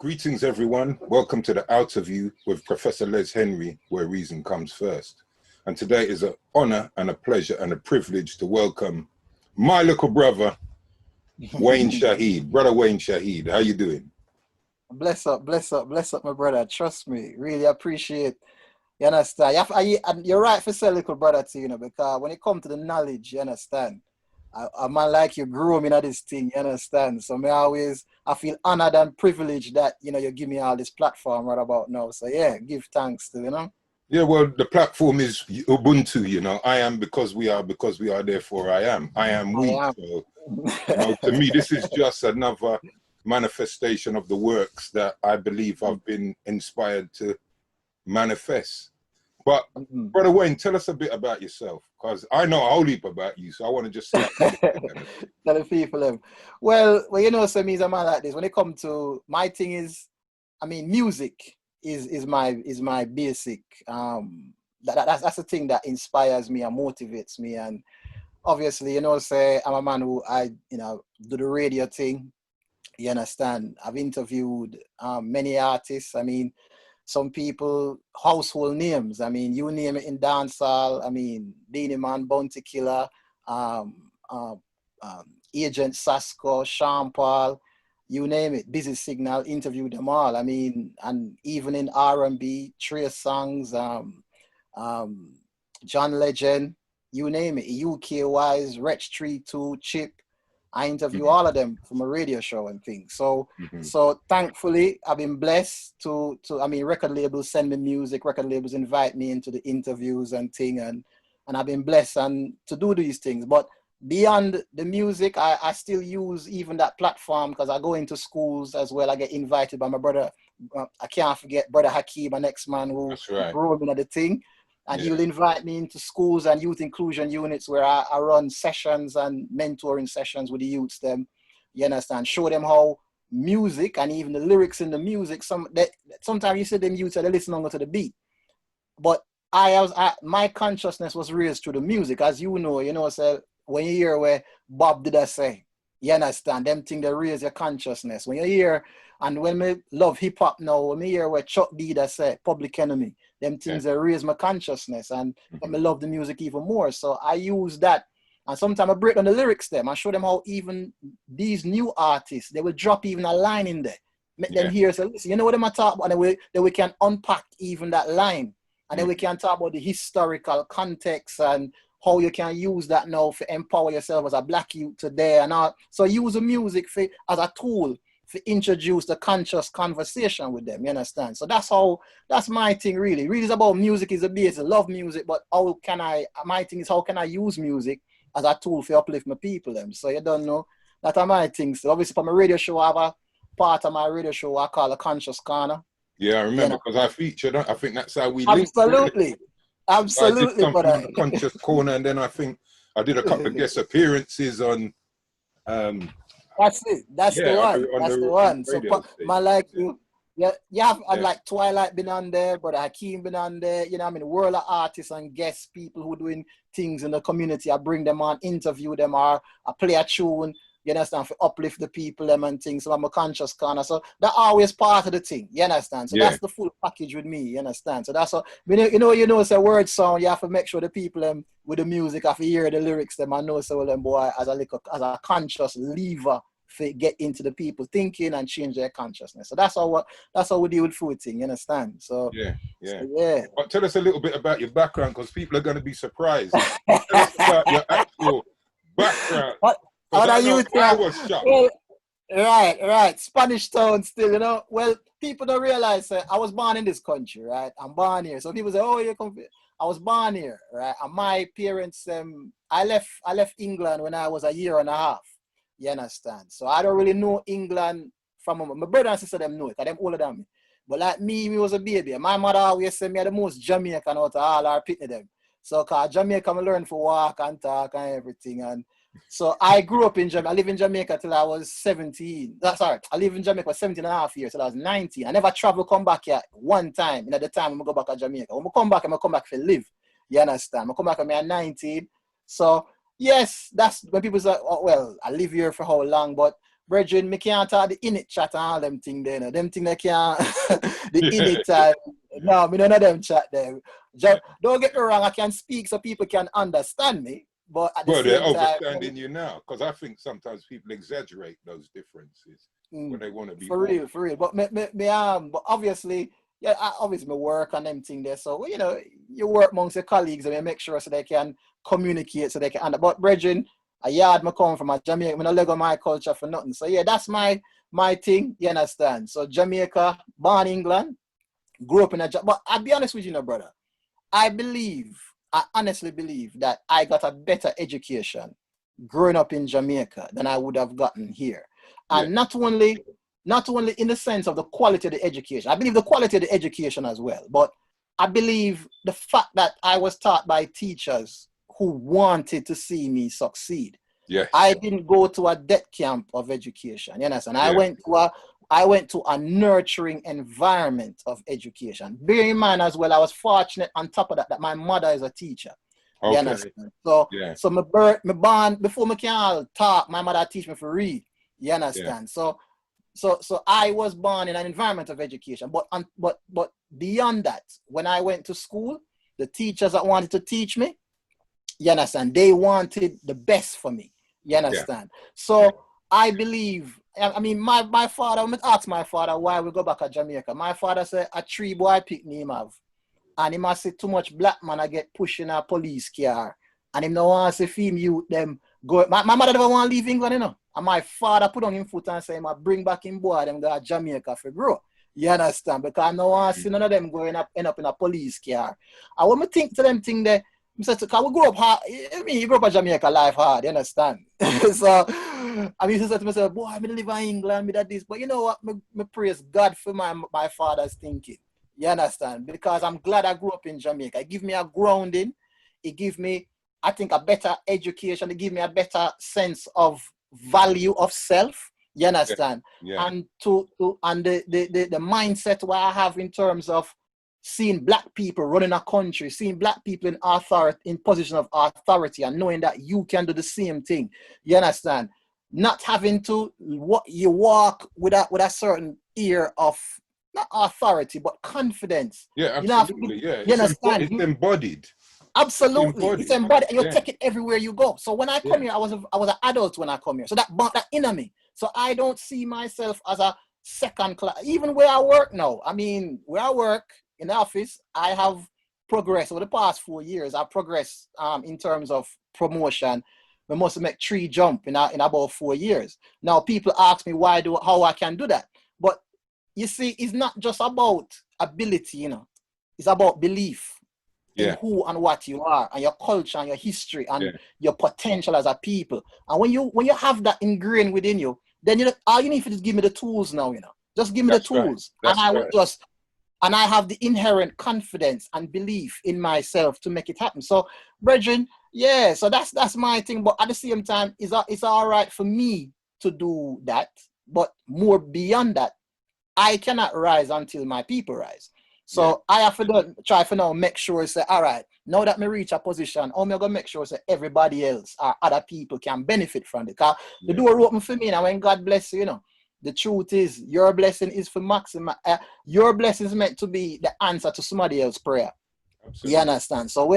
Greetings, everyone. Welcome to the Outerview with Professor Les Henry, where reason comes first. And today is an honor and a pleasure and a privilege to welcome my little brother, Wayne Shahid. Brother Wayne Shahid, how you doing? Bless up, my brother. Trust me, really appreciate. You understand? You're right for say little brother to because when it comes to the knowledge, you understand. A man like you grew me in this thing, you understand? So I feel honored and privileged that, you give me all this platform right about now. So yeah, give thanks to, Yeah, well, the platform is Ubuntu, I am because we are, therefore I am. I am we. I am. So, to me, this is just another manifestation of the works that I believe I've been inspired to manifest. But Brother Wayne, tell us a bit about yourself, because I know a whole heap about you, so I want to just tell the people. Well, so me as a man like this, when it comes to my thing is, music is my basic. That's the thing that inspires me and motivates me. And obviously, say I'm a man who do the radio thing. You understand? I've interviewed many artists. Some people, household names. You name it in dancehall. Beanie Man, Bounty Killer, Agent Sasko, Sean Paul, you name it. Busy Signal, interviewed them all. And even in R&B, Trey Songs, John Legend, you name it. UK Wise, Wretch 32, Chip. I interview all of them from a radio show and things. So thankfully I've been blessed to record labels send me music, record labels invite me into the interviews and thing, and I've been blessed and to do these things. But beyond the music, I still use even that platform because I go into schools as well. I get invited by my brother. I can't forget Brother Hakeem, my next man who grew up in the thing. And he'll invite me into schools and youth inclusion units where I run sessions and mentoring sessions with the youths them. You understand? Show them how music and even the lyrics in the music, sometimes you see them youths they listen on to the beat. But my consciousness was raised through the music, as so when you hear where Bob did I say, you understand, them thing they raise your consciousness. When you hear, and when me love hip hop now, when me hear where Chuck D that say Public Enemy, them things that raise my consciousness and me love the music even more. So I use that, and sometimes I break down the lyrics them. I show them how even these new artists, they will drop even a line in there. Make them hear, so listen, you know what I'm talking about, and then we can unpack even that line, and then we can talk about the historical context and how you can use that now for empower yourself as a black youth today and all. So use the music as a tool to introduce the conscious conversation with them, you understand? So that's my thing really. Really is about music is a base. I love music, but my thing is how can I use music as a tool to uplift my people them? So you don't know, that's my thing. So obviously for my radio show, I have a part of my radio show I call a Conscious Corner. Yeah, I remember because I featured, I think that's how we linked. Absolutely. Absolutely. I did something on the Conscious Corner, and then I think I did a couple of guest appearances on that's it. That's the one. That's the one. So, man, like you have like Twilight been on there, Brother Hakeem been on there. World of artists and guests, people who doing things in the community. I bring them on, interview them, or I play a tune. You understand? For uplift the people, them and things. So I'm a Conscious Corner. So that's always part of the thing. You understand? So that's the full package with me. You understand? So that's what it's a word song. You have to make sure the people with the music, have to hear the lyrics. Them I know so them boy as a conscious lever to get into the people thinking and change their consciousness. So that's how we deal with food thing. You understand? So yeah. But tell us a little bit about your background because people are going to be surprised. Tell us about your actual background. I was shocked. Well, right. Spanish town still, Well, people don't realize I was born in this country, right? I'm born here. So people say, oh, you're confused. I was born here, right? And my parents, I left England when I was a year and a half. You understand? So I don't really know England from my brother and sister, them know it, because them older than me. But like me was a baby. My mother always said me the most Jamaican out of all our picnic them. So cause Jamaica I learn for walk and talk and everything. And so I grew up in Jamaica. I lived in Jamaica till I was 17. I lived in Jamaica for 17 and a half years till I was 19. I never come back here one time. At the time when I go back to Jamaica. When I come back to live. You understand? I come back when I'm 19. So yes, that's when people say, oh, well, I live here for how long? But brethren, me can't talk the init chat and all them thing there. No. Them thing they can't the init no, me none of them chat there. Don't get me wrong, I can speak so people can understand me, but at the Well, they're same time, overstanding you now, because I think sometimes people exaggerate those differences when they want to be for real. But but obviously, yeah, obviously me work on them thing there. So you know, you work amongst your colleagues and you make sure so they can communicate, so they can. But brethren, a yard me come from a Jamaica, me no leg on my culture for nothing. So yeah, that's my thing. You understand? So Jamaica, born England, grew up in a. But I'll be honest with you, no brother. I honestly believe that I got a better education growing up in Jamaica than I would have gotten here. And not only in the sense of the quality of the education, I believe the quality of the education as well, but I believe the fact that I was taught by teachers who wanted to see me succeed. Yes. I didn't go to a debt camp of education, you understand? I went to a nurturing environment of education. Bear in mind as well, I was fortunate on top of that my mother is a teacher. You understand? So my born before me can talk, my mother teach me for read. You understand? So I was born in an environment of education. But beyond that, when I went to school, the teachers that wanted to teach me, you understand, they wanted the best for me. You understand? So I believe, I mean, my father, when I asked my father why we go back to Jamaica, my father said a 3 boy pick him have. And he must say too much black man I get pushing a police car. And him no want to see him youth them go. My mother never want to leave England, you know. And my father put on him foot and say, I bring back him boy, them go to Jamaica for grow. You understand? Because I no want to see none of them going end up in a police car. And when I think to them thing there, I said, because we grew up hard. I mean, you grew up in Jamaica, life hard, you understand? So, I mean, he said to myself, boy, I'm live in England, me that this. But you know what? Me praise God for my father's thinking. You understand? Because I'm glad I grew up in Jamaica. It give me a grounding. It give me, I think, a better education. It give me a better sense of value of self. You understand? And and the mindset what I have in terms of seeing black people running a country, seeing black people in authority, in position of authority, and knowing that you can do the same thing. You understand? Not having to you walk with a certain ear of not authority but confidence. Yeah, absolutely. You understand? It's embodied. Absolutely, it's embodied. And you take it everywhere you go. So when I come here, I was an adult when I come here. So that inner me. So I don't see myself as a second class. Even where I work now. I mean, where I work in the office, I have progressed over the past 4 years. I've progressed in terms of promotion. We must make 3 jump in about 4 years. Now people ask me how I can do that. But you see, it's not just about ability, you know. It's about belief in who and what you are, and your culture and your history and your potential as a people. And when you have that ingrained within you, then all you need to just give me the tools now, you know. Just give me the tools. And I will and I have the inherent confidence and belief in myself to make it happen. So, brethren, so that's my thing. But at the same time, it's all right for me to do that. But more beyond that, I cannot rise until my people rise. So I have to try for now make sure say, all right, now that me reach a position, I'm gonna make sure say everybody else or other people can benefit from it. Because the door open for me, and when God bless you, you know, the truth is your blessing is for maximum. Your blessing is meant to be the answer to somebody else's prayer. Absolutely. You understand? So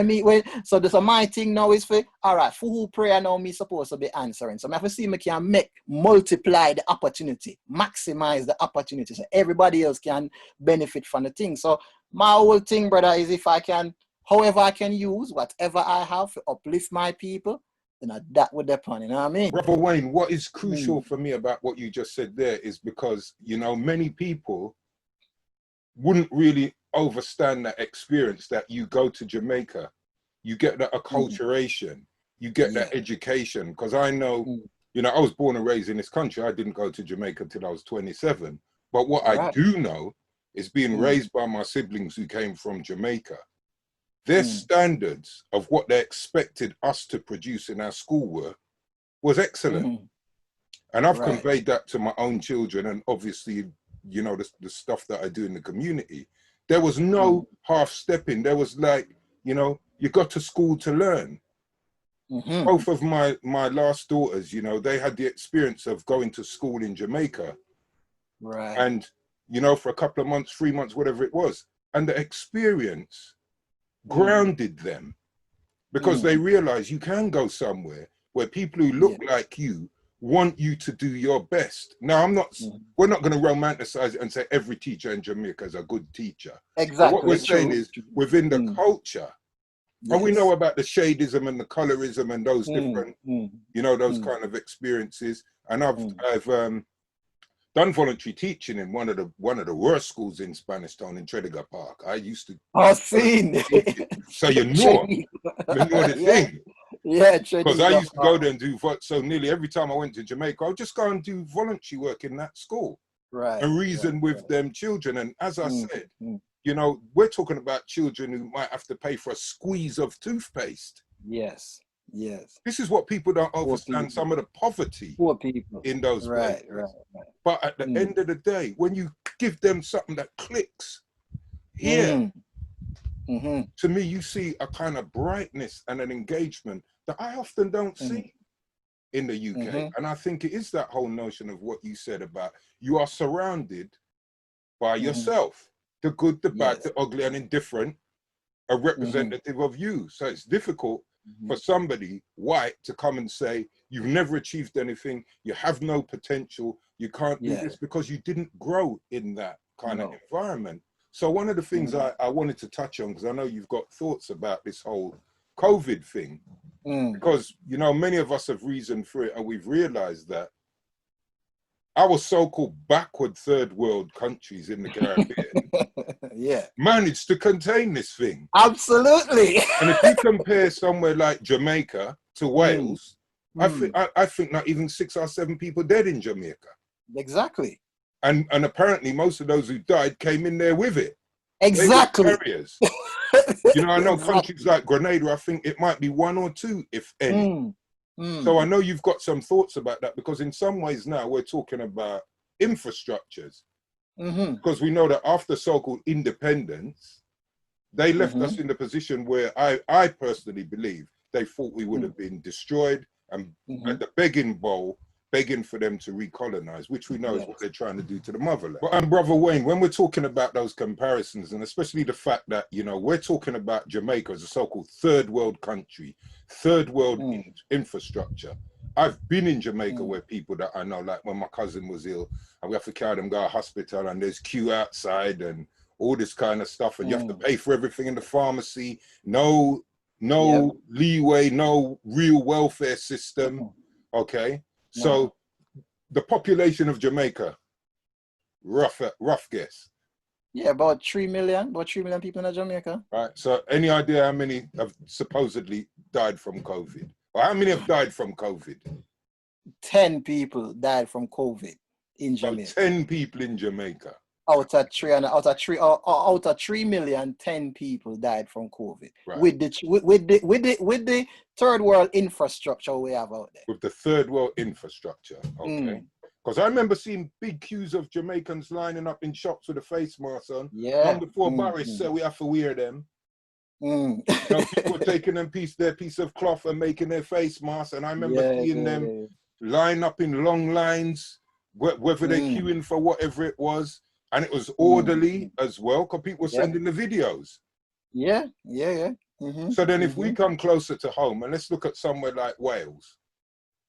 so this my thing now is for all right, for who prayer now me supposed to be answering. So I have to see me can multiply the opportunity, maximize the opportunity so everybody else can benefit from the thing. So my whole thing, brother, is if I can, however I can use whatever I have to uplift my people, then that would depend, you know what I mean? Brother Wayne, what is crucial for me about what you just said there is because, you know, many people wouldn't really understand that experience that you go to Jamaica, you get that acculturation, you get that education. Because I know, you know, I was born and raised in this country. I didn't go to Jamaica till I was 27. But what I do know is being raised by my siblings who came from Jamaica, their standards of what they expected us to produce in our schoolwork was excellent. And I've conveyed that to my own children, and obviously, you know, the stuff that I do in the community. There was no half stepping. There was like, you know, you got to school to learn. Both of my last daughters, you know, they had the experience of going to school in Jamaica. Right. And, you know, for a couple of months, 3 months, whatever it was. And the experience grounded them, because they realize you can go somewhere where people who look like you want you to do your best. Now, we're not going to romanticize it and say every teacher in Jamaica is a good teacher. Exactly. But what we're saying is within the culture, and we know about the shadism and the colorism and those different, you know, those kind of experiences. And I've done voluntary teaching in one of the worst schools in Spanish Town in Tredegar Park. I used to. I've seen. So you know the thing. Yeah, because I used to go there and do, so nearly every time I went to Jamaica, I would just go and do voluntary work in that school. Right. And reason with them children. And as I said, you know, we're talking about children who might have to pay for a squeeze of toothpaste. Yes. Yes. This is what people don't understand, some of the poverty in those places. Right. But at the end of the day, when you give them something that clicks here, to me, you see a kind of brightness and an engagement that I often don't see in the UK. And I think it is that whole notion of what you said about you are surrounded by yourself, the good, the bad, the ugly and indifferent, a representative of you. So it's difficult for somebody white to come and say, you've never achieved anything, you have no potential, you can't do this, because you didn't grow in that kind of environment. So one of the things I wanted to touch on, because I know you've got thoughts about this whole COVID thing, because, you know, many of us have reasoned for it and we've realized that our so-called backward third world countries in the Caribbean managed to contain this thing. Absolutely. And if you compare somewhere like Jamaica to Wales, I think not even 6 or 7 people dead in Jamaica. Exactly. And apparently most of those who died came in there with it. Exactly. Carriers. You know, I know countries like Grenada, I think it might be 1 or 2, if any. So I know you've got some thoughts about that, because in some ways now we're talking about infrastructures. Because we know that after so-called independence, they left us in the position where I personally believe they thought we would have been destroyed and at the begging bowl, begging for them to recolonize, which we know is what they're trying to do to the motherland. But Brother Wayne, when we're talking about those comparisons, and especially the fact that, you know, we're talking about Jamaica as a so-called third world country, third world infrastructure. I've been in Jamaica where people that I know, like when my cousin was ill and we have to carry them, go to hospital, and there's queue outside and all this kind of stuff, and you have to pay for everything in the pharmacy, no leeway, no real welfare system, okay? So the population of Jamaica, rough guess. Yeah, about 3 million people in Jamaica. Right. So any idea how many have supposedly died from COVID? Or how many have died from COVID? 10 people died from COVID in Jamaica. So 10 people in Jamaica. Out of 3 million, 10 people died from COVID. Right. With the third world infrastructure we have out there. With the third world infrastructure, okay. Because I remember seeing big queues of Jamaicans lining up in shops with a face mask on. Long before Boris said we have to wear them. You know, people were taking their piece of cloth and making their face masks. And I remember seeing them line up in long lines, whether they're queuing for whatever it was. And it was orderly as well, because people were sending the videos. So then if we come closer to home, and let's look at somewhere like Wales.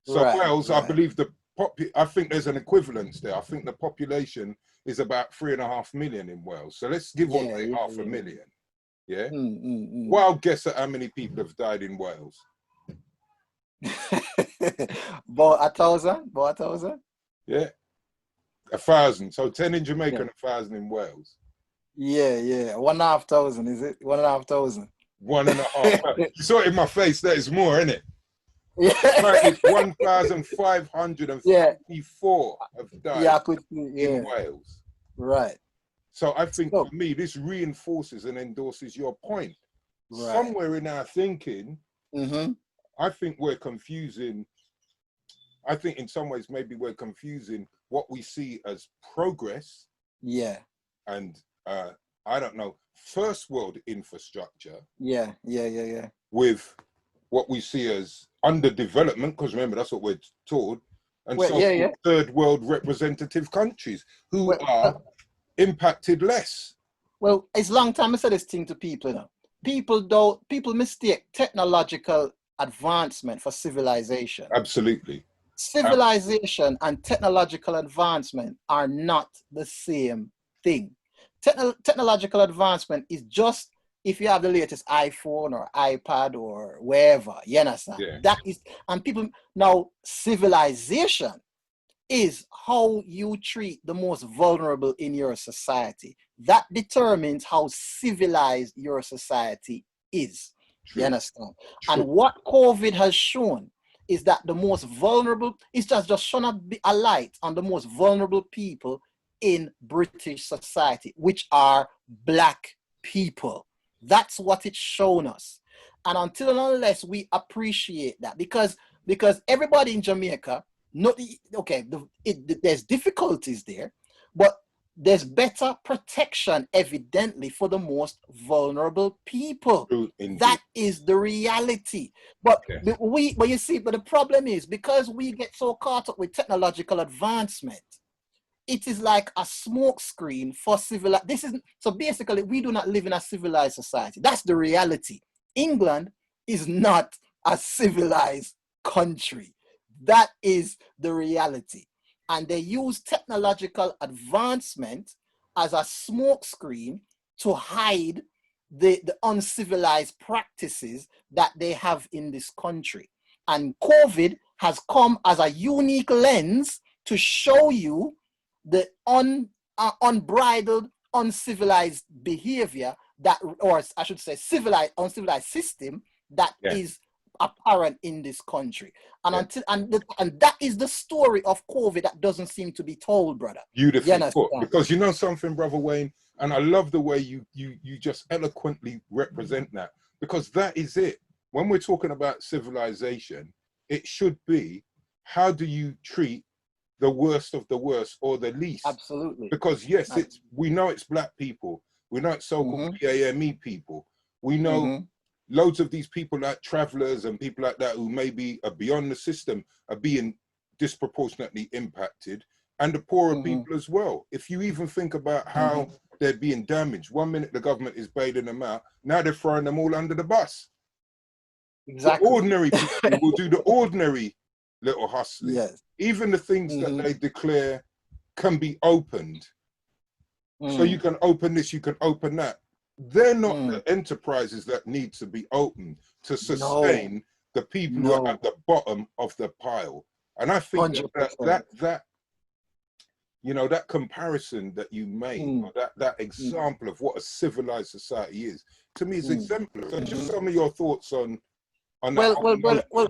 So Wales, I believe I think there's an equivalence there. I think the population is about 3.5 million in Wales. So let's give or take 500,000. Yeah. Wild guess at how many people have died in Wales. About 1,000. Yeah. 1,000. So 10 in Jamaica and 1,000 in Wales. 1,500, is it? 1,500. 1.5. You saw it in my face. That is more, isn't it? It's 1,554 have died in Wales. Right. So I think for me, this reinforces and endorses your point. Right. Somewhere in our thinking, I think we're confusing. I think in some ways, maybe we're confusing what we see as progress. And I don't know, first world infrastructure. With what we see as underdevelopment, because remember, that's what we're taught, and Well, so third world representative countries who are impacted less. Well, it's long time I said this thing to people, you know. People mistake technological advancement for civilization. Absolutely. Civilization and technological advancement are not the same thing. Technological advancement is just if you have the latest iPhone or iPad or wherever, you understand? Yeah. That is, and people, now civilization is how you treat the most vulnerable in your society. That determines how civilized your society is. True. You understand? True. And what COVID has shown is that the most vulnerable, it's just shone a light on the most vulnerable people in British society, which are Black people. That's what it's shown us. And until and unless we appreciate that, because everybody in Jamaica, there's difficulties there, but there's better protection evidently for the most vulnerable people. That is the reality. But you see, but the problem is because we get so caught up with technological advancement, it is like a smoke screen for civilization. So basically, we do not live in a civilized society. That's the reality. England is not a civilized country. That is the reality. And they use technological advancement as a smokescreen to hide the uncivilized practices that they have in this country. And COVID has come as a unique lens to show you the unbridled, uncivilized behavior that, or I should say, uncivilized system that is apparent in this country. And and that is the story of COVID that doesn't seem to be told, brother. Beautifully put. Because you know something, Brother Wayne, and I love the way you just eloquently represent that, because that is it. When we're talking about civilization, it should be, how do you treat the worst of the worst, or the least? Absolutely. Because yes, we know it's Black people, we know it's so-called PAME people, we know loads of these people like travelers and people like that who maybe are beyond the system are being disproportionately impacted, and the poorer people as well. If you even think about how they're being damaged, 1 minute the government is bailing them out, now they're throwing them all under the bus. Exactly. The ordinary people will do the ordinary little hustling. Yes. Even the things that they declare can be opened. So you can open this, you can open that. They're not the enterprises that need to be opened to sustain the people who are at the bottom of the pile. And I think that you know, that comparison that you made, or that example of what a civilized society is, to me is exemplary. So just some of your thoughts on that.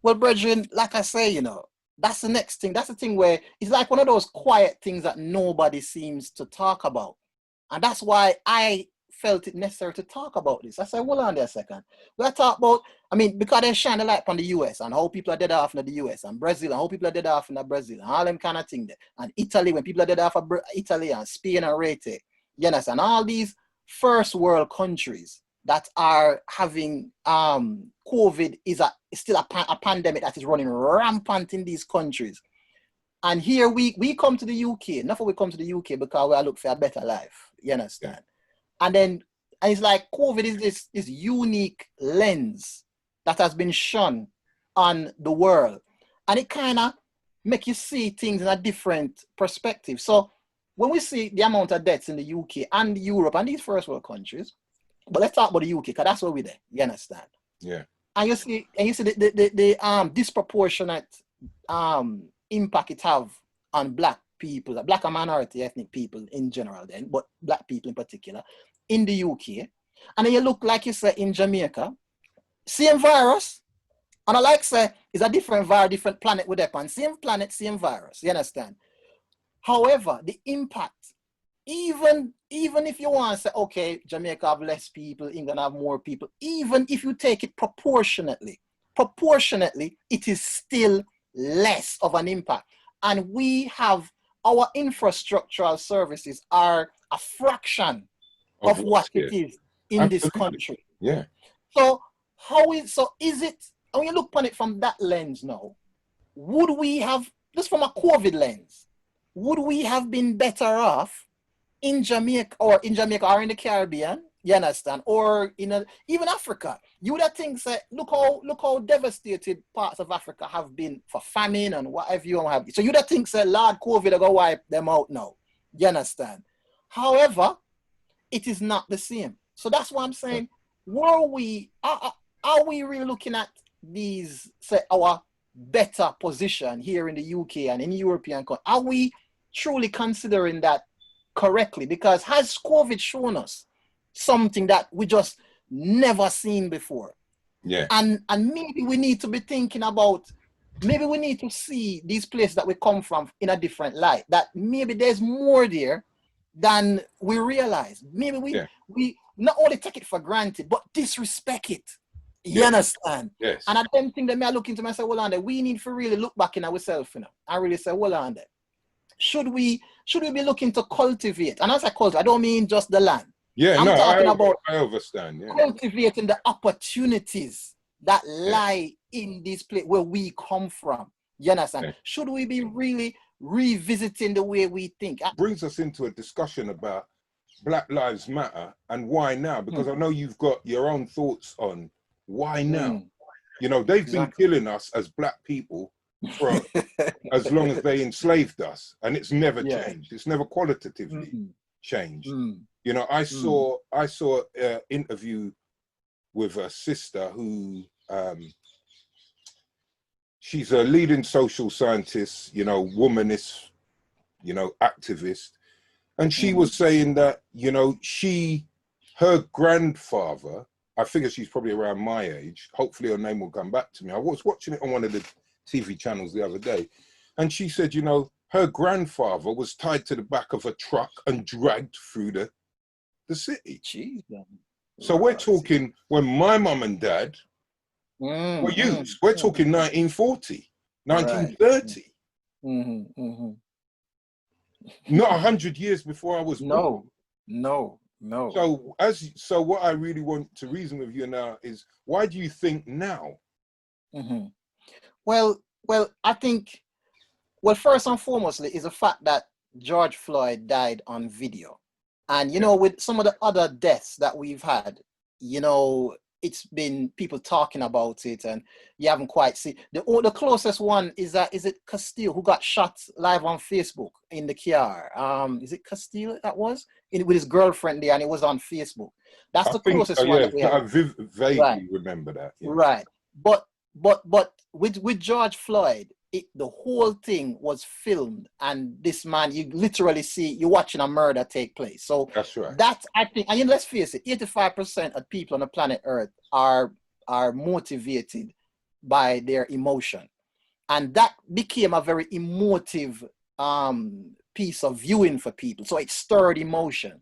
Well, brethren, like I say, you know, that's the next thing. That's the thing where it's like one of those quiet things that nobody seems to talk about. And that's why I felt it necessary to talk about this. I said, hold on there a second. We'll talk about, I mean, because they shine a light on the US and how people are dead off in the US, and Brazil and how people are dead off in Brazil, and all them kind of thing there. And Italy, when people are dead off of Italy, and Spain and Rete, you understand? All these first world countries that are having COVID is still a pandemic that is running rampant in these countries. And here we come to the UK. Enough of we come to the UK because we look for a better life. You understand? And it's like COVID is this unique lens that has been shone on the world. And it kind of make you see things in a different perspective. So when we see the amount of deaths in the UK and Europe and these first world countries, but let's talk about the UK because that's where we're there. You understand? Yeah. And you see the disproportionate impact it have on Black people, Black and minority ethnic people in general, then, but Black people in particular, in the UK. And then you look, like you said, in Jamaica, same virus. And I like say it's a different virus, different planet with that, and same planet, same virus. You understand? However, the impact, even if you want to say, okay, Jamaica have less people, England have more people, even if you take it proportionately, it is still less of an impact. And we have, our infrastructural services are a fraction of what it is in this country. Yeah. So Is it, when you look upon it from that lens now, would we have, just from a COVID lens, would we have been better off in Jamaica or in the Caribbean? You understand? Or even Africa? You would have think that look how devastated parts of Africa have been for famine and whatever you want to have. So you'd have think that Lord COVID are gonna wipe them out now. You understand? However, it is not the same. So that's why I'm saying, are we really looking at these, say, our better position here in the UK and in European countries? Are we truly considering that correctly? Because has COVID shown us something that we just never seen before? Yeah. And maybe we need to be thinking about, maybe we need to see these places that we come from in a different light, that maybe there's more there than we realize. Maybe we not only take it for granted, but disrespect it. You understand? Yes. And I don't think that me I look into myself, well, on we need to really look back in ourselves, I really say, well, on that. Should we be looking to cultivate? And as I cultivate, I don't mean just the land. Yeah, I'm talking about I understand. Yeah. Cultivating the opportunities that lie in this place where we come from. You understand? Yeah. Should we be really revisiting the way we think? Brings us into a discussion about Black Lives Matter and why now, because I know you've got your own thoughts on why now. You know, they've been killing us as Black people for as long as they enslaved us, and it's never changed. It's never qualitatively changed. You know, I saw an interview with a sister who she's a leading social scientist, you know, womanist, you know, activist, and she was saying that, you know, her grandfather, I figure she's probably around my age, hopefully her name will come back to me. I was watching it on one of the TV channels the other day, and she said, you know, her grandfather was tied to the back of a truck and dragged through the city. Jeez. So we're talking when my mum and dad were youths. We're talking 1940, 1930. Not 100 years before I was born. No. So what I really want to reason with you now is, why do you think now? Well, I think, well, first and foremost is the fact that George Floyd died on video. And, you know, with some of the other deaths that we've had, you know, it's been people talking about it, and you haven't quite seen. The closest one is it Castillo, who got shot live on Facebook in the car? Is it Castillo that was? With his girlfriend there, and it was on Facebook. That's the closest one that we have. I vaguely remember that. Yeah. Right. But with George Floyd, the whole thing was filmed, and this man, you literally see, you're watching a murder take place. So that's right. That, I think, and let's face it, 85% of people on the planet Earth are motivated by their emotion, and that became a very emotive piece of viewing for people. So it stirred emotion.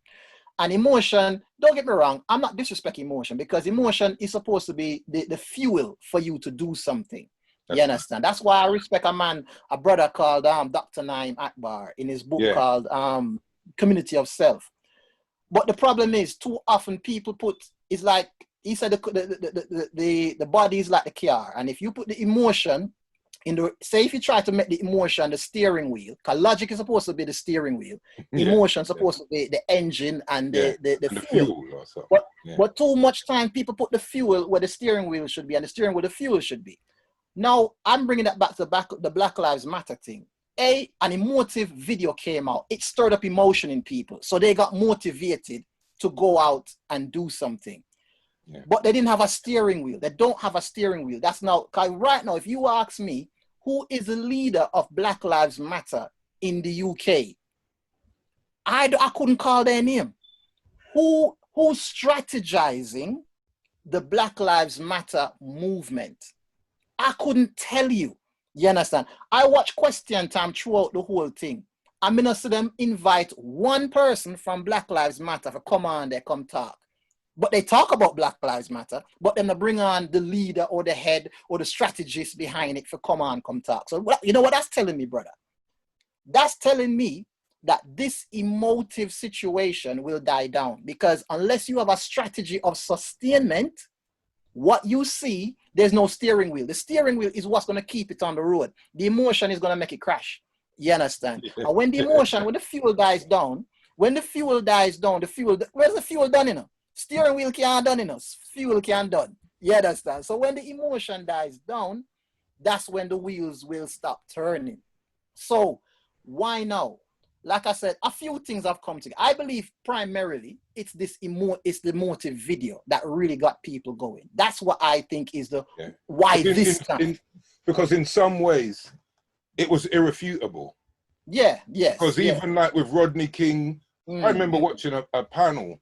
And emotion, don't get me wrong, I'm not disrespecting emotion, because emotion is supposed to be the fuel for you to do something. You understand? That's why I respect a brother called Dr. Naim Akbar in his book called Community of Self. But the problem is, too often people it's like, he said, the body is like the car. And if you put the emotion say if you try to make the emotion the steering wheel, because logic is supposed to be the steering wheel, emotion is supposed to be the engine and the fuel. But too much time people put the fuel where the steering wheel should be, and the steering where the fuel should be. Now, I'm bringing that back to the Black Lives Matter thing. An emotive video came out. It stirred up emotion in people. So they got motivated to go out and do something. Yeah. But they didn't have a steering wheel. They don't have a steering wheel. That's now, because right now, if you ask me, who is the leader of Black Lives Matter in the UK? I couldn't call their name. Who's strategizing the Black Lives Matter movement? I couldn't tell you. You understand? I watch Question Time throughout the whole thing. I'm going to see them invite one person from Black Lives Matter to come on there, come talk. But they talk about Black Lives Matter, but then they bring on the leader or the head or the strategist behind it for come on, come talk. So you know what that's telling me, brother? That's telling me that this emotive situation will die down, because unless you have a strategy of sustainment, What you see, there's no steering wheel. The steering wheel is what's going to keep it on the road. The emotion is going to make it crash. You understand? Yeah. And when the emotion, when the fuel dies down, where's the fuel done in? Steering wheel can't done in us. Fuel can't done. You understand? So when the emotion dies down, that's when the wheels will stop turning. So why now? Like I said, a few things have come together. I believe primarily it's the motive video that really got people going. That's what I think is the why this time. Because in some ways it was irrefutable. Yeah, yes. Because even like with Rodney King, I remember watching a panel,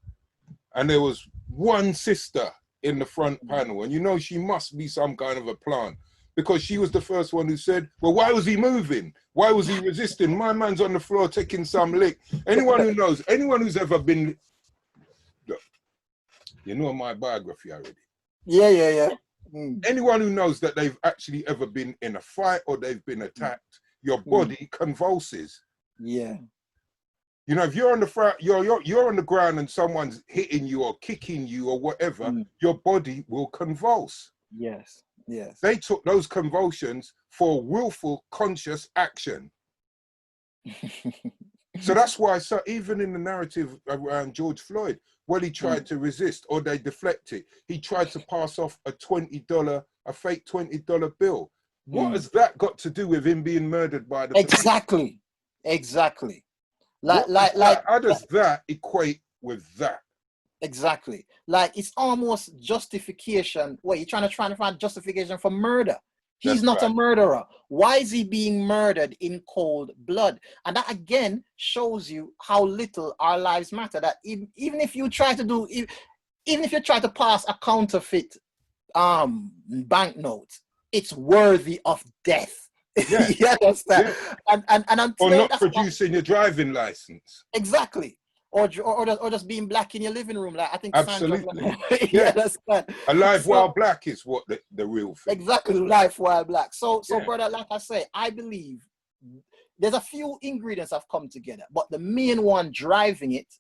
and there was one sister in the front panel, and you know she must be some kind of a plant, because she was the first one who said, well, why was he moving? Why was he resisting? My man's on the floor taking some lick. Anyone who knows, anyone who's ever been, look, you know my biography already. Yeah. Anyone who knows that they've actually ever been in a fight or they've been attacked, your body convulses. Yeah. You know, if you're on the front, you're on the ground and someone's hitting you or kicking you or whatever, your body will convulse. Yes. They took those convulsions for willful, conscious action. So that's why, so even in the narrative around George Floyd, when he tried to resist or they deflected, he tried to pass off a fake $20 bill. What has that got to do with him being murdered by the police? Exactly. How does that equate with that? Exactly. Like it's almost justification. Wait, you're trying to find justification for murder. He's not a murderer. Why is he being murdered in cold blood? And that again shows you how little our lives matter. That even if you try to even if you try to pass a counterfeit banknote, it's worthy of death. Yeah. You understand? Yeah. And or not producing your driving license. Exactly. Or just being black in your living room, like I think. Absolutely. Yeah, that's that. Alive while black is what the real thing. Exactly, life while black. So brother, like I say, I believe there's a few ingredients have come together, but the main one driving it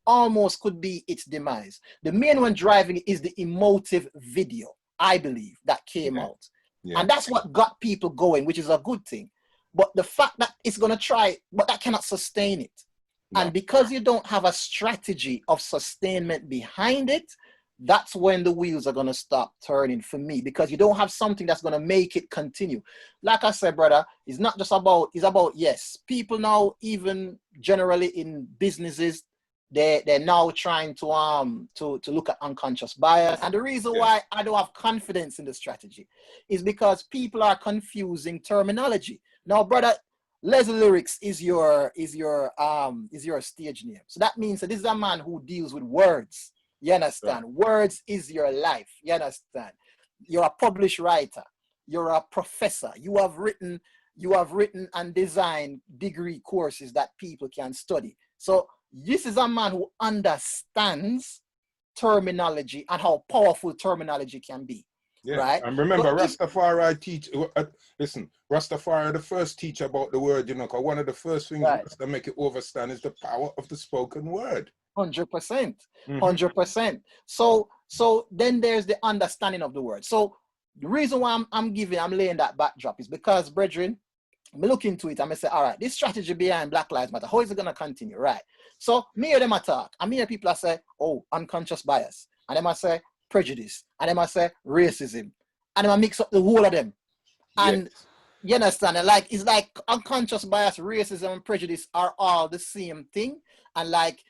almost could be its demise. The main one driving it is the emotive video, I believe, that came out. Yeah. And that's what got people going, which is a good thing. But the fact that it's gonna try, but that cannot sustain it. No. And because you don't have a strategy of sustainment behind it, that's when the wheels are going to stop turning for me, because you don't have something that's going to make it continue. Like I said, brother, it's not just about, it's about, yes, people now, even generally in businesses, they're now trying to look at unconscious bias. And the reason why I don't have confidence in the strategy is because people are confusing terminology. Now, brother, Les Lyrics is your stage name. So that means that this is a man who deals with words. You understand? Right. Words is your life. You understand? You're a published writer. You're a professor. You have written and designed degree courses that people can study. So this is a man who understands terminology and how powerful terminology can be. Yeah, right. And remember, Rastafari Rastafari the first teacher about the word, you know, because one of the first things that make it overstand is the power of the spoken word. 100%. 100%. So then there's the understanding of the word. So the reason why I'm laying that backdrop is because, brethren, I look into it and I say, all right, this strategy behind Black Lives Matter, how is it going to continue? Right. So me hear them attack. I hear people say, oh, unconscious bias. And then I say, prejudice, and then I say racism, and then I mix up the whole of them. And you understand, and like it's like unconscious bias, racism, and prejudice are all the same thing. And like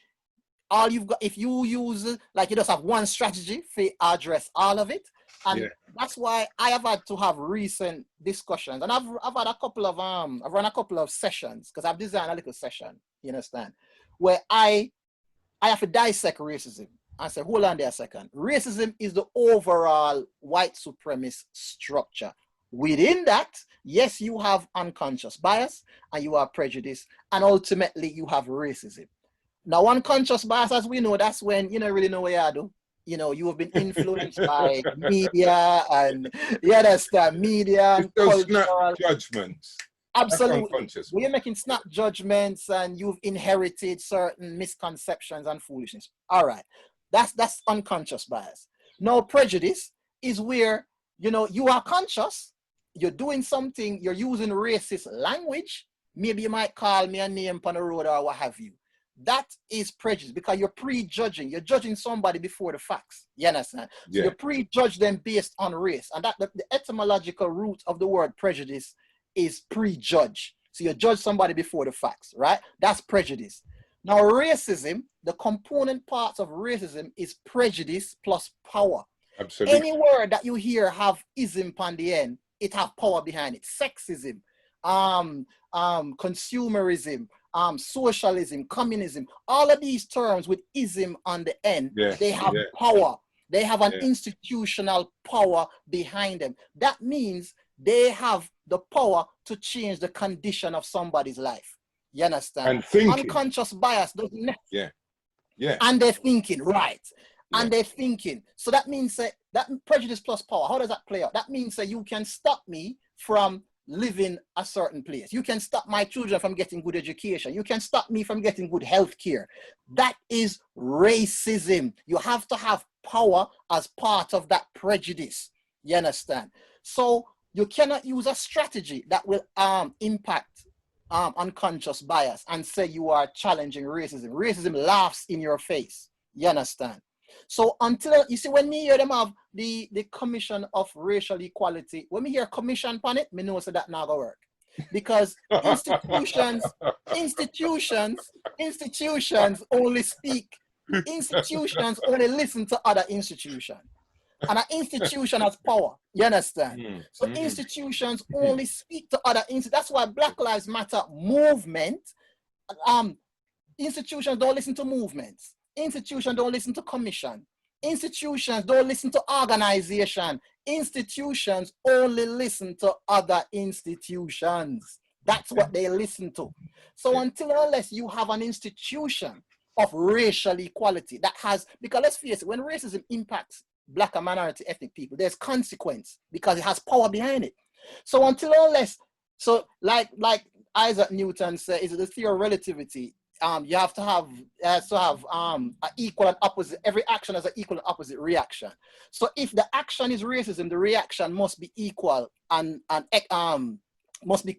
all you've got, if you use like you just have one strategy for address all of it. And that's why I have had to have recent discussions, and I've had a couple of I've run a couple of sessions, because I've designed a little session, you understand, where I have to dissect racism. I said, hold on there a second. Racism is the overall white supremacist structure. Within that, yes, you have unconscious bias and you have prejudice, and ultimately you have racism. Now, unconscious bias, as we know, that's when you don't really know what you do. You know, you have been influenced by media and you understand, media and cultural judgments. Absolutely. We're making snap judgments and you've inherited certain misconceptions and foolishness. All right. That's unconscious bias. Now, prejudice is where, you know, you are conscious, you're doing something, you're using racist language. Maybe you might call me a name on the road or what have you. That is prejudice, because you're prejudging. You're judging somebody before the facts. You understand? So you prejudge them based on race. And that the etymological root of the word prejudice is prejudge. So you judge somebody before the facts, right? That's prejudice. Now, racism, the component parts of racism is prejudice plus power. Absolutely. Any word that you hear have ism on the end, it have power behind it. Sexism, consumerism, socialism, communism, all of these terms with ism on the end, they have power. They have an institutional power behind them. That means they have the power to change the condition of somebody's life. You understand? And thinking. Unconscious bias doesn't. Yeah. And they're thinking, right. And they're thinking. So that means that prejudice plus power, how does that play out? That means that you can stop me from living a certain place. You can stop my children from getting good education. You can stop me from getting good health care. That is racism. You have to have power as part of that prejudice. You understand? So you cannot use a strategy that will impact unconscious bias and say you are challenging racism. Racism laughs in your face. You understand? So until, you see, when me hear them have the Commission of Racial Equality, when me hear commission on it, me know so that not gonna work. Because institutions only speak, institutions only listen to other institutions. And an institution has power. You understand? So institutions only speak to other institutions. That's why Black Lives Matter movement, institutions don't listen to movements. Institutions don't listen to commission. Institutions don't listen to organization. Institutions only listen to other institutions. That's what they listen to. So until unless you have an institution of racial equality that has, because let's face it, when racism impacts Black and minority ethnic people, there's consequence because it has power behind it. So until unless, so like Isaac Newton said, is the theory of relativity. You have to have an equal and opposite. Every action has an equal and opposite reaction. So if the action is racism, the reaction must be equal and must be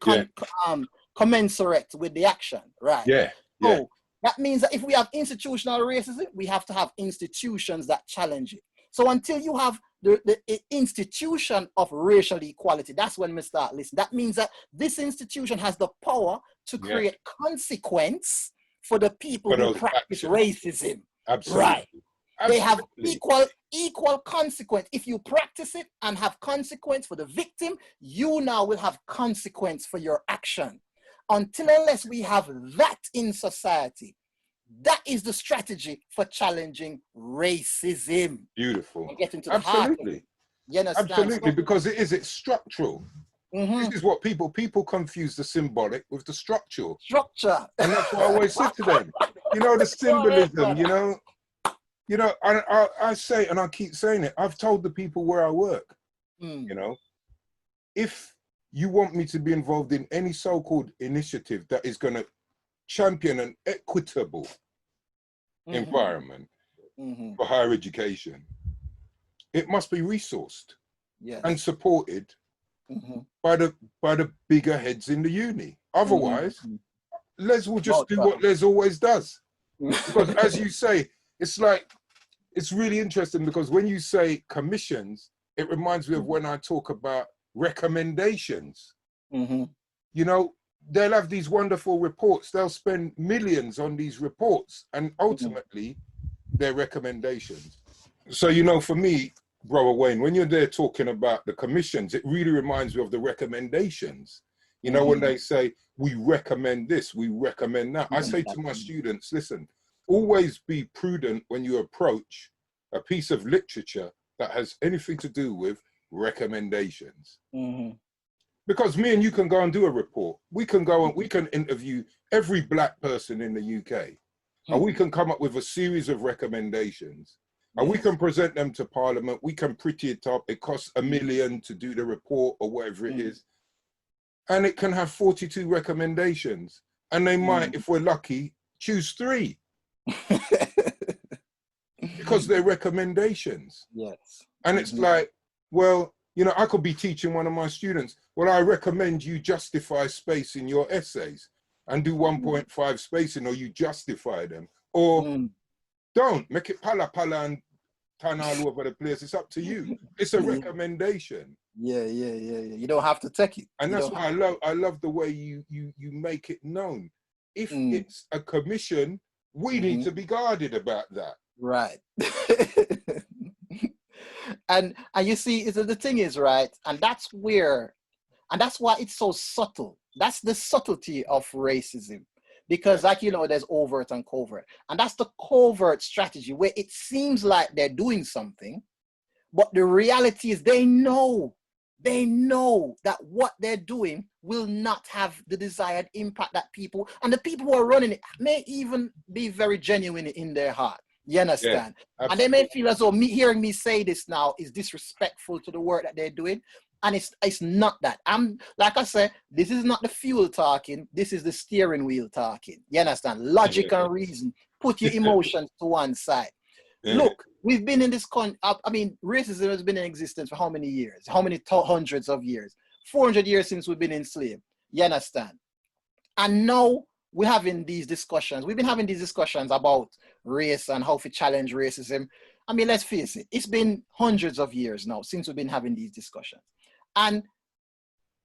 commensurate with the action, right? So that means that if we have institutional racism, we have to have institutions that challenge it. So until you have the institution of racial equality, that's when we start listening. That means that this institution has the power to create consequence for the people who practice racism. Absolutely. Right. They have equal consequence. If you practice it and have consequence for the victim, you now will have consequence for your action. Until unless we have that in society, that is the strategy for challenging racism. Beautiful. And get into the heart of it. You understand? Absolutely, because it's structural. This is what people confuse the symbolic with the structural. Structure. And that's what I always say to them. You know, the symbolism, you know, I say, and I keep saying it, I've told the people where I work, you know, if you want me to be involved in any so-called initiative that is going to champion an equitable environment for higher education, it must be resourced and supported by the bigger heads in the uni. Otherwise, Les will just do what Les always does. Because as you say, it's really interesting, because when you say commissions, it reminds me of when I talk about recommendations. You know, they'll have these wonderful reports. They'll spend millions on these reports, and ultimately they're recommendations. So, you know, for me, Brother Wayne, when you're there talking about the commissions, it really reminds me of the recommendations. You know, when they say, we recommend this, we recommend that. I say to my students, listen, always be prudent when you approach a piece of literature that has anything to do with recommendations. Because me and you can go and do a report. We can go and we can interview every Black person in the UK. And we can come up with a series of recommendations. And we can present them to Parliament. We can pretty it up. It costs $1 million to do the report or whatever it is. And it can have 42 recommendations. And they might, if we're lucky, choose 3. Because they're recommendations. Yes. And it's like, well, you know, I could be teaching one of my students, well, I recommend you justify space in your essays and do 1.5 spacing, or you justify them, or don't make it pala pala and turn all over the place. It's up to you. It's a recommendation. Yeah. You don't have to take it. And that's why I love the way you make it known. If it's a commission, we need to be guarded about that. Right. and you see, the thing is, right, and that's why it's so subtle. That's the subtlety of racism. Because like, you know, there's overt and covert. And that's the covert strategy, where it seems like they're doing something, but the reality is they know that what they're doing will not have the desired impact that people, and the people who are running it may even be very genuine in their heart. You understand? Yeah, and they may feel as though hearing me say this now is disrespectful to the work that they're doing. And it's not that. Like I said, this is not the fuel talking. This is the steering wheel talking. You understand? Logic and reason. Put your emotions to one side. Look, we've been in this I mean, racism has been in existence for how many years? How many hundreds of years? 400 years since we've been enslaved. You understand? And now we're having these discussions. We've been having these discussions about race and how to challenge racism. I mean, let's face it. It's been hundreds of years now since we've been having these discussions. And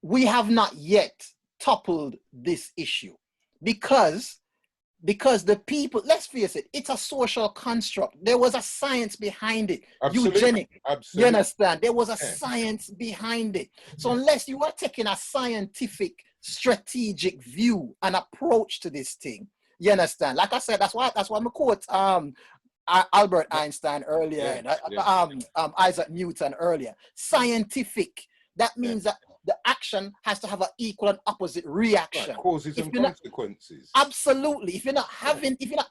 we have not yet toppled this issue because the people, let's face it, it's a social construct. There was a science behind it. Absolutely. Eugenic. Absolutely. You understand? There was a science behind it. So unless you are taking a scientific, strategic view and approach to this thing, you understand? Like I said, that's why I'm a quote Albert Einstein earlier, Isaac Newton earlier. Scientific. That means that the action has to have an equal and opposite reaction. Right, causes and consequences. Absolutely. If you're not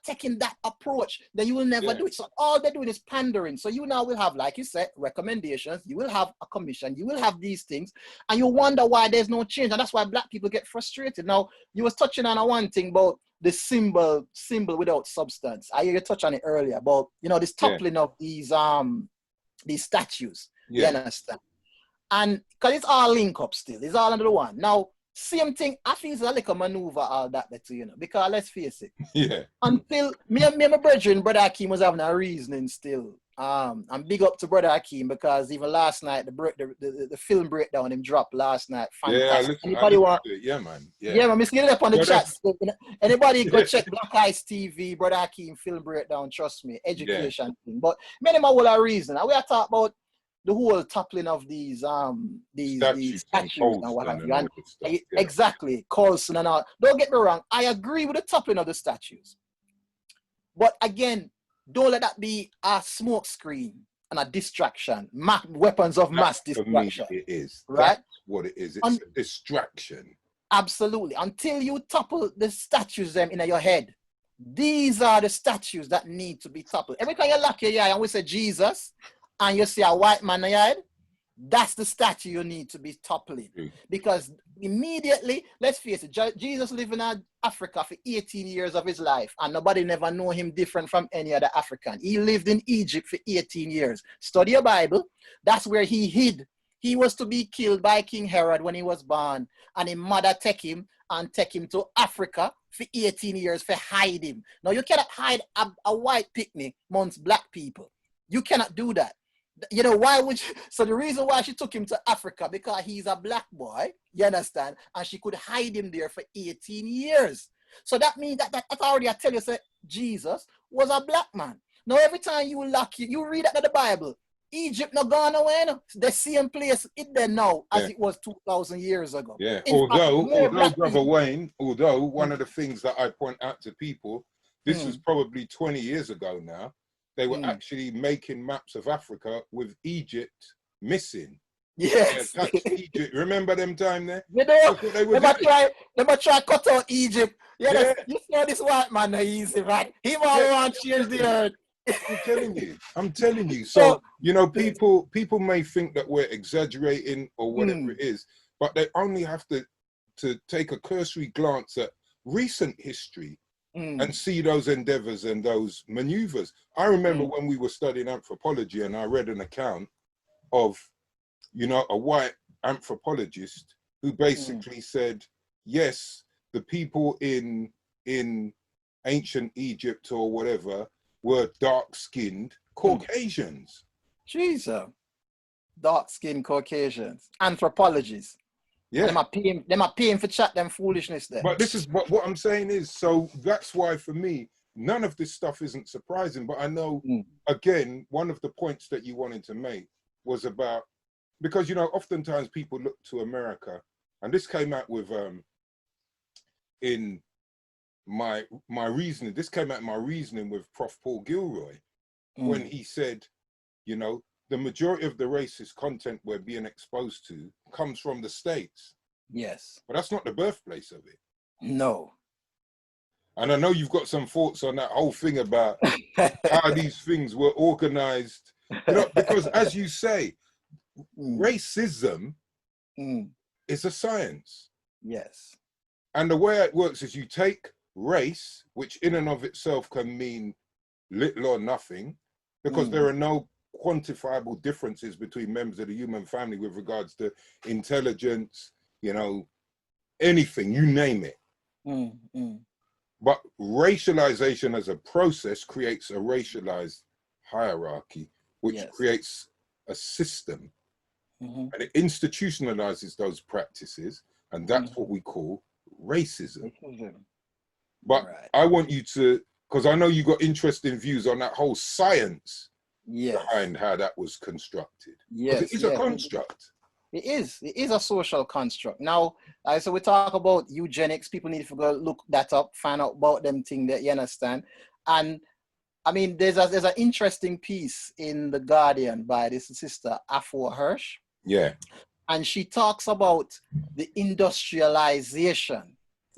taking that approach, then you will never do it. So all they're doing is pandering. So you now will have, like you said, recommendations. You will have a commission. You will have these things, and you wonder why there's no change. And that's why Black people get frustrated. Now, you was touching on one thing about the symbol without substance. I hear you touch on it earlier about, you know, this toppling of these statues. You understand? And because it's all link up still, it's all under the one. Now, same thing, I feel it's a little maneuver, all that, you know, because let's face it. Until me and my brethren, Brother Hakeem was having a reasoning still. I'm big up to Brother Hakeem because even last night, the film breakdown him dropped last night. Fantastic. Anybody want? Yeah, man. Yeah, man. I'm seeing it up on the chat. Anybody go check Black Eyes TV, Brother Hakeem film breakdown. Trust me, education thing. But many more will have reason. And we are talking about the whole toppling of these statues and what have you. Exactly, Colson and all. Don't get me wrong. I agree with the toppling of the statues. But again, don't let that be a smoke screen and a distraction. Weapons of mass destruction. For me, it is. Right? That's what it is. It's a distraction. Absolutely. Until you topple the statues them in your head. These are the statues that need to be toppled. Every time you lock your eye and we say Jesus, and you see a white man in your head, that's the statue you need to be toppling. Because immediately, let's face it, Jesus lived in Africa for 18 years of his life, and nobody never know him different from any other African. He lived in Egypt for 18 years. Study your Bible. That's where he hid. He was to be killed by King Herod when he was born, and his mother take him to Africa for 18 years for hide him. Now, you cannot hide a white picnic amongst Black people. You cannot do that. You know, why would you? So the reason why she took him to Africa, because he's a Black boy, you understand? And she could hide him there for 18 years. So that means that already I tell you, say, Jesus was a Black man. Now, every time you read that in the Bible, Egypt not gone away. No? The same place it there now as it was 2,000 years ago. Yeah, although Brother Wayne, one of the things that I point out to people, this was probably 20 years ago now, they were actually making maps of Africa with Egypt missing. Yes. Egypt. Remember them time there? You know, never try cut out Egypt. You saw this white man not easy, right? He want to change the earth. I'm telling you. So, you know, people may think that we're exaggerating or whatever it is, but they only have to take a cursory glance at recent history and see those endeavors and those maneuvers. I remember when we were studying anthropology and I read an account of you know, a white anthropologist who basically said, yes, the people in ancient Egypt or whatever were dark-skinned Caucasians. Jesus. Dark-skinned Caucasians. Anthropologists. Yeah. Them are paying for chat them foolishness there. But this is what I'm saying is, so that's why for me, none of this stuff isn't surprising. But I know, again, one of the points that you wanted to make was about, because, you know, oftentimes people look to America, and this came out with, in my reasoning, this came out in my reasoning with Prof. Paul Gilroy, when he said, you know, the majority of the racist content we're being exposed to comes from the States. Yes. But that's not the birthplace of it. No. And I know you've got some thoughts on that whole thing about how these things were organized. You know, because as you say, racism is a science. Yes. And the way it works is you take race, which in and of itself can mean little or nothing, because there are no quantifiable differences between members of the human family with regards to intelligence, you know, anything, you name it. But racialization as a process creates a racialized hierarchy, which creates a system, and it institutionalizes those practices, and that's what we call racism. But I want you to, because I know you got interesting views on that whole science behind how that was constructed. Yes, it is a construct. It is a social construct. Now, so we talk about eugenics. People need to go look that up, find out about them thing that you understand. And I mean, there's an interesting piece in The Guardian by this sister, Afua Hirsch. Yeah. And she talks about the industrialization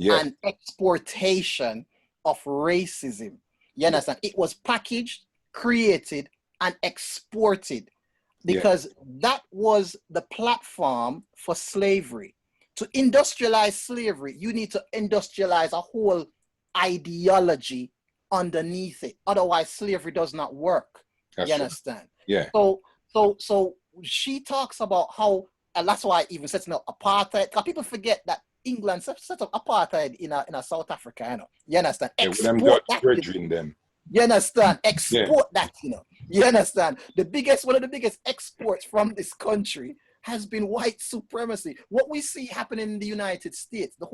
and exportation of racism. You understand? It was packaged, created, and exported because that was the platform for slavery. To industrialize slavery, you need to industrialize a whole ideology underneath it. Otherwise, slavery does not work. You understand? Yeah. So she talks about how, and that's why even setting up apartheid, because people forget that England set up apartheid in a South Africa, you know. You understand? Export that. You understand? Export that, you know. You understand? One of the biggest exports from this country has been white supremacy. What we see happening in the United States, the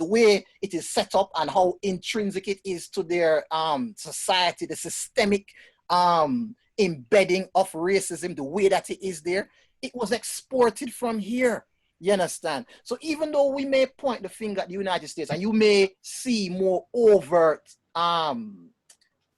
way it is set up and how intrinsic it is to their society, the systemic embedding of racism, the way that it is there, it was exported from here. You understand? So even though we may point the finger at the United States and you may see more overt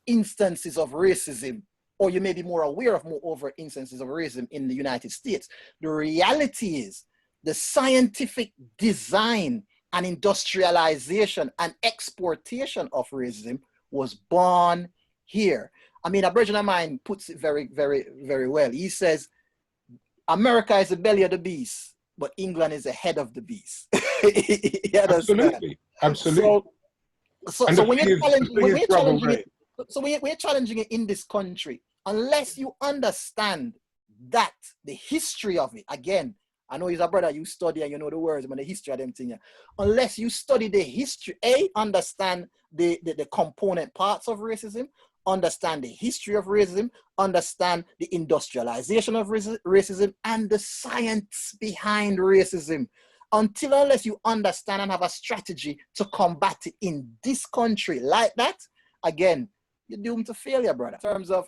instances of racism, or you may be more aware of more overt instances of racism in the United States, the reality is the scientific design and industrialization and exportation of racism was born here. I mean, a Virgin of mine puts it very, very, very well. He says, America is the belly of the beast, but England is the head of the beast. Absolutely. Absolutely. So when we're challenging it in this country, unless you understand that, the history of it, again, I know he's a brother, you study and you know the words, but the history of them things. Unless you study the history, understand the component parts of racism, understand the history of racism, understand the industrialization of racism, and the science behind racism. Unless you understand and have a strategy to combat it in this country like that, again, you're doomed to failure, brother.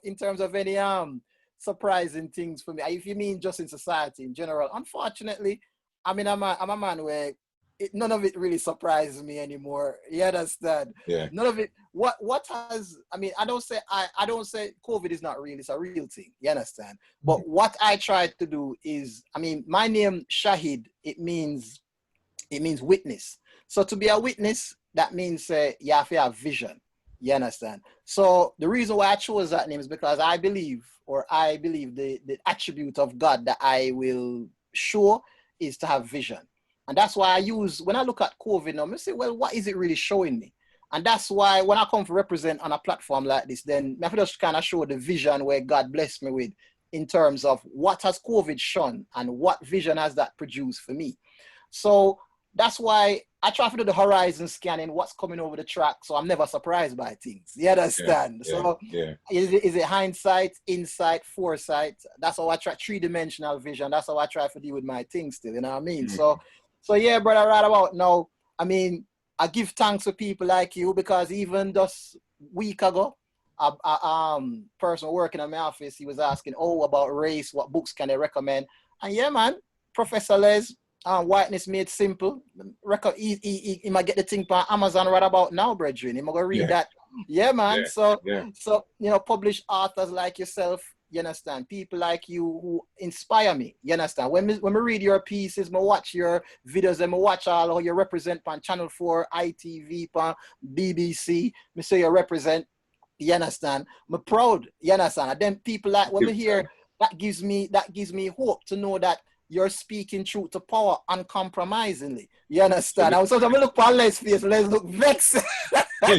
In terms of any surprising things for me, if you mean just in society in general, unfortunately, I mean, I'm a man where none of it really surprises me anymore. You understand? Yeah. None of it. What has? I mean, I don't say COVID is not real. It's a real thing. You understand? But what I try to do is, I mean, my name Shahid. It means witness. So to be a witness, that means you have to have vision. You understand? So the reason why I chose that name is because I believe the attribute of God that I will show is to have vision. And that's why when I look at COVID now, I say, well, what is it really showing me? And that's why when I come to represent on a platform like this, then I just kind of show the vision where God blessed me with in terms of what has COVID shown and what vision has that produced for me. So that's why I try to do the horizon scanning, what's coming over the track, so I'm never surprised by things. You understand? So is it hindsight, insight, foresight? That's how I try, three-dimensional vision. That's how I try to deal with my things still, you know what I mean? So yeah, brother, right about now, I mean, I give thanks to people like you, because even just week ago, a person working in my office, he was asking, about race, what books can they recommend? And yeah, man, Professor Les, Whiteness Made Simple. He might get the thing on Amazon right about now, brethren. He might go read that. Yeah, man. So you know, published authors like yourself, you understand, people like you who inspire me, you understand. When we read your pieces, me watch your videos, and me watch all how you represent on Channel 4, ITV, on BBC, me say you represent, you understand. I'm proud, you understand. And then people like, when we hear, that gives me hope to know that you're speaking truth to power uncompromisingly. You understand? I sometimes look for Les' face, Les look vexed. But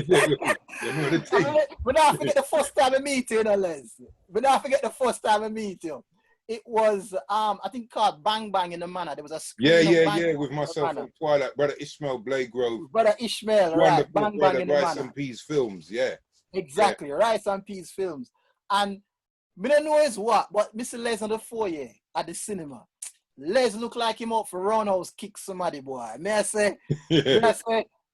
I forget the first time I meet you, Les. But I forget the first time I meet you. It was, I think called Bang Bang in the Manor. There was a screen with myself and Twilight, Brother Ishmael Bladegrove. Brother Ishmael, right. Bang Bang in the Manor. Rice and Peas Films, Exactly, Rice and Peas Films. And I don't know is what, but Mr. Les on the foyer at the cinema. Les look like him up for roundhouse kick somebody, boy. May I say,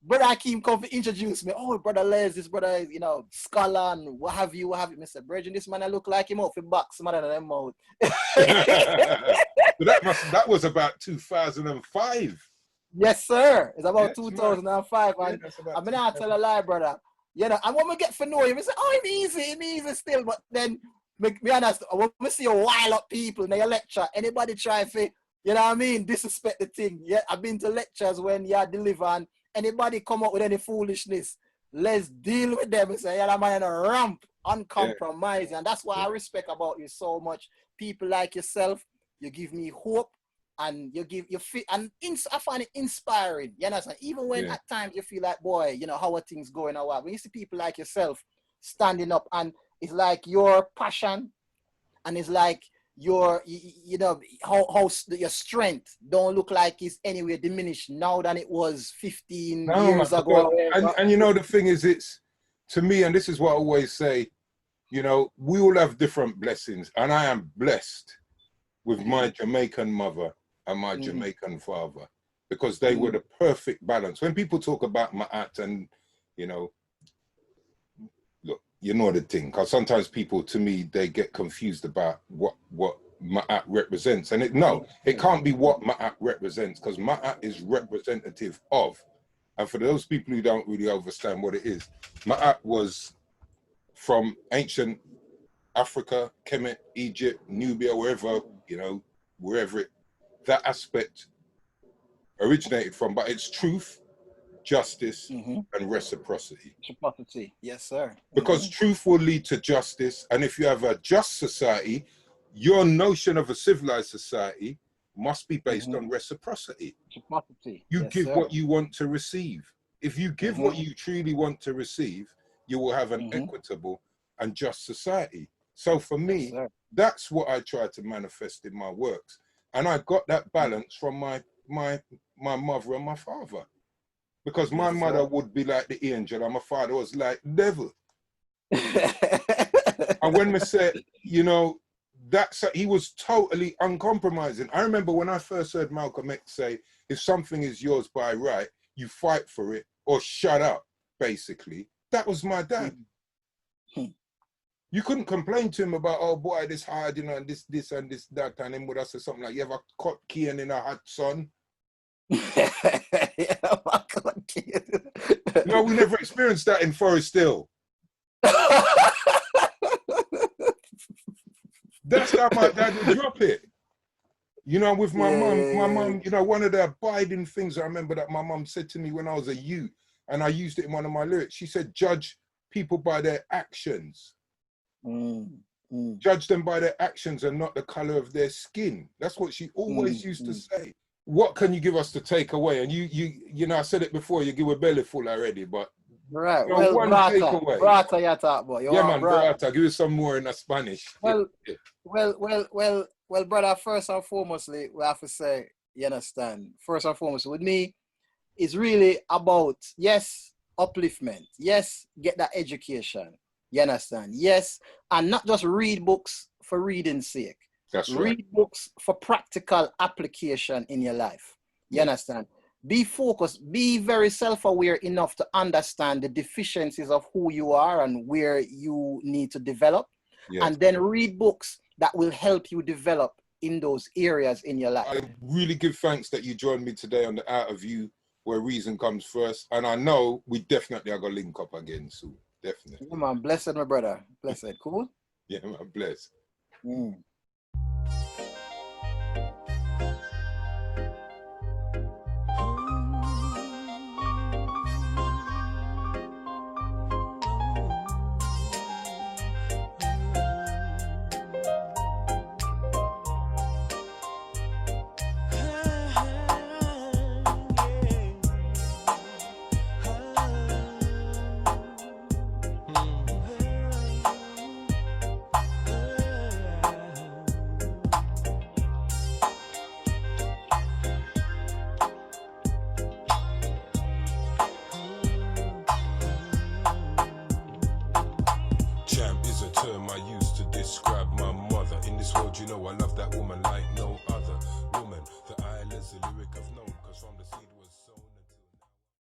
Brother Akeem come to introduce me. Oh, Brother Les, this brother, you know, scholar and what have you. Mr. Bridget, this man I look like him up for box somebody in them mouth. That was about 2005. Yes, sir. It's about 2005. And I'm gonna tell a lie, brother. You know, and when we get to know him, we say, oh, it's easy still. But then, be honest, when we see a while up people in your lecture, anybody try to, you know what I mean, disrespect the thing. Yeah, I've been to lectures when you're delivering, anybody come up with any foolishness, let's deal with them and say, yeah, that man in a ramp, uncompromising. And that's what I respect about you so much. People like yourself, you give me hope, and you fit, and I find it inspiring. You understand? Even when at times you feel like, boy, you know, how are things going or what? When you see people like yourself standing up, and it's like your passion, and it's like your, you know, how your strength don't look like it's anywhere diminished now than it was 15 years ago. And you know, the thing is, it's, to me, and this is what I always say, you know, we all have different blessings, and I am blessed with my Jamaican mother and my Jamaican father, because they were the perfect balance. When people talk about Ma'at, and, you know, look, you know the thing, because sometimes people, to me, they get confused about what Ma'at represents. And it can't be what Ma'at represents, because Ma'at is representative of. And for those people who don't really understand what it is, Ma'at was from ancient Africa, Kemet, Egypt, Nubia, wherever, you know, wherever that aspect originated from. But it's truth, justice, and reciprocity. Reciprocity, yes, sir. Because truth will lead to justice, and if you have a just society, your notion of a civilized society must be based on reciprocity. Reciprocity. You give what you want to receive. If you give what you truly want to receive, you will have an equitable and just society. So for me, that's what I try to manifest in my works. And I got that balance from my mother and my father. Because my mother would be like the angel, and my father was like the devil. And when we said, you know, he was totally uncompromising. I remember when I first heard Malcolm X say, if something is yours by right, you fight for it or shut up, basically. That was my dad. You couldn't complain to him about, oh boy, this hard, you know, and this and this, that, and then would I say something like, you ever caught Kian in a hot sun? No, we never experienced that in Forest Hill. That's how my dad would drop it. You know, with my mum, you know, one of the abiding things I remember that my mum said to me when I was a youth, and I used it in one of my lyrics, she said, judge people by their actions. Judge them by their actions and not the color of their skin. That's what she always used to say. What can you give us to take away? And you know, I said it before, you give a belly full already, but Right. So Well, one brata, takeaway. brata, you talk about. You Yeah, want man, brata. brata. Give you some more in the Spanish. Well, Yeah. well, brother. First and foremostly, we have to say, you understand. First and foremost, with me, it's really about yes, upliftment. Yes, get that education. You understand? Yes, and not just read books for reading's sake. That's right. Read books for practical application in your life. You understand? Be focused, be very self-aware enough to understand the deficiencies of who you are and where you need to develop. Yes. And then read books that will help you develop in those areas in your life. I really give thanks that you joined me today on the Outerview, where reason comes first. And I know we definitely are going to link up again soon. Definitely. Yeah, man. Blessed, my brother. Blessed. Cool? Yeah, man. Bless. Champ is a term I used to describe my mother. In this world, you know I love that woman like no other woman. The island's a lyric I've known, 'cause from the sea